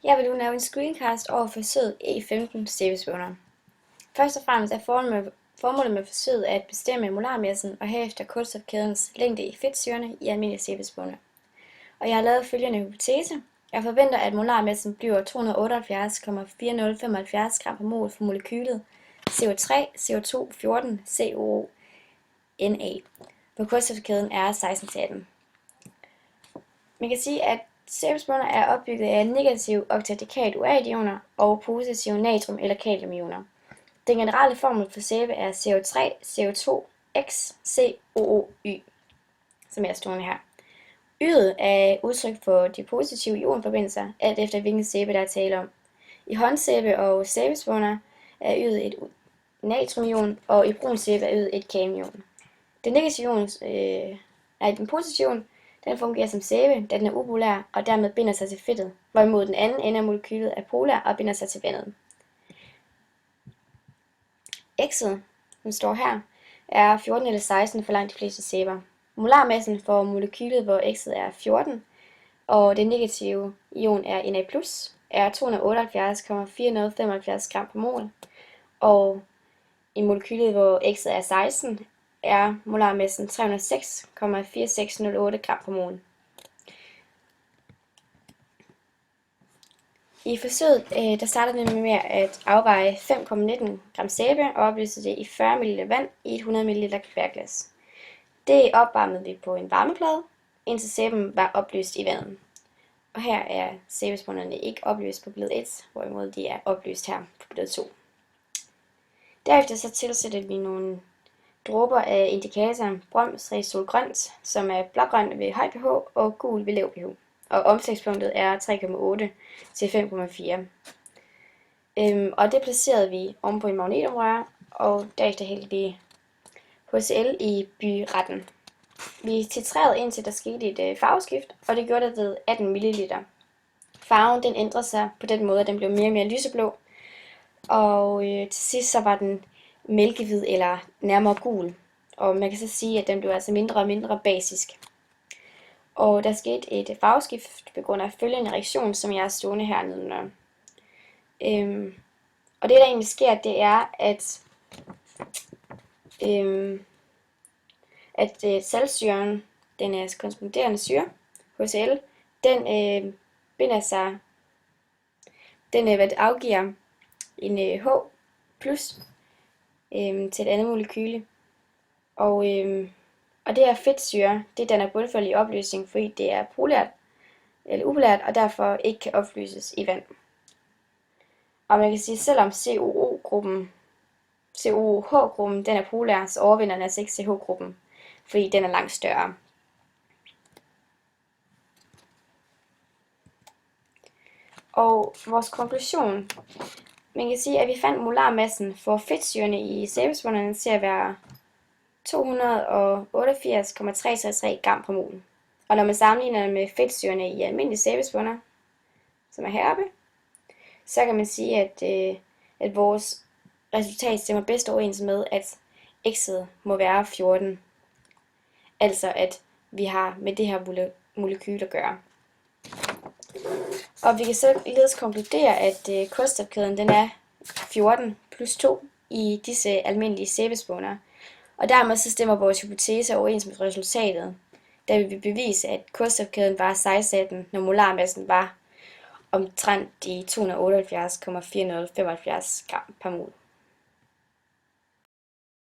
Jeg vil nu lave en screencast over forsøget E15 sæbespåner. Først og fremmest er formålet med forsøget at bestemme molarmassen og herefter kulstofkædens længde i fedtsyrerne i almindelige sæbespåner. Og jeg har lavet følgende hypotese. Jeg forventer, at molarmassen bliver 278,4075 gram per mol for molekylet CO3, CO2, 14, COO, Na, hvor kulstofkæden er 16-18. Man kan sige, at sæbespåner er opbygget af negative oktadekat UA-ioner og positive natrium- eller kaliumioner. Den generelle formel for sæbe er CO3, CO2, X, COOY, som er stående her. Y'et er udtryk for de positive ionforbindelser, alt efter hvilken sæbe der er tale om. I håndsæbe og sæbespåner er y'et et natriumion, og i brun sæbe er y'et et kaliumion. Den negative ion, den positive ion, den fungerer som sæbe, da den er upolær og dermed binder sig til fedtet, hvorimod den anden ende af molekylet er polær og binder sig til vandet. X'et, som står her, er 14 eller 16 for langt de fleste sæber. Molarmassen for molekylet, hvor X'et er 14, og det negative ion er Na+, er 278,475 gram per mol, og i molekylet, hvor X'et er 16, er molarmassen 306,4608 gram per mol. I forsøget der starter vi med at afveje 5,19 gram sæbe og oplyse det i 40 ml vand i et 100 ml kværglas. Det opvarmede vi på en varmeplade, indtil sæben var oplyst i vandet. Og her er sæbespånerne ikke oplyst på billede 1, hvorimod de er oplyst her på billede 2. Derefter så tilsætter vi nogle dråber af indikatoren bromssolgrønt, som er blågrønt ved høj pH og gul ved lav pH. Og omslagspunktet er 3,8 til 5,4. Og det placerede vi oven på en magnetomrør, og derefter hældte vi HCl i byretten. Vi titrerede indtil der skete et farveskift, og det gjorde det ved 18 ml. Farven den ændrede sig på den måde, at den blev mere og mere lyseblå, og til sidst så var den mælkehvid eller nærmere gul. Og man kan så sige, at den blev altså mindre og mindre basisk. Og der skete et farveskift på grund af følgende reaktion, som jeg er stående hernede. Og det der egentlig sker, det er, at saltsyren, den er korresponderende syre, HCl, den binder sig, den afgiver en H plus til et andet molekyle. Og det her fedtsyre, det danner bundfald i opløsning, fordi det er polært eller upolært, og derfor ikke kan opløses i vand. Og man kan sige, at selvom COOH-gruppen den er polær, så overvinder den altså ikke CH-gruppen, fordi den er langt større. Og vores konklusion, man kan sige, at vi fandt molarmassen for fedtsyrene i sæbespånerne til at være 288,333 gram per mol. Og når man sammenligner det med fedtsyrene i almindelige sæbespåner, som er heroppe, så kan man sige, at vores resultat stemmer bedst overens med, at X'et må være 14. Altså at vi har med det her molekyl at gøre. Og vi kan således konkludere, at kulstofkæden den er 14 plus 2 i disse almindelige sæbespåner. Og dermed så stemmer vores hypotese overens med resultatet, da vi vil bevise, at kulstofkæden var 16, når molarmassen var omtrent de 278,4075 gram per mol.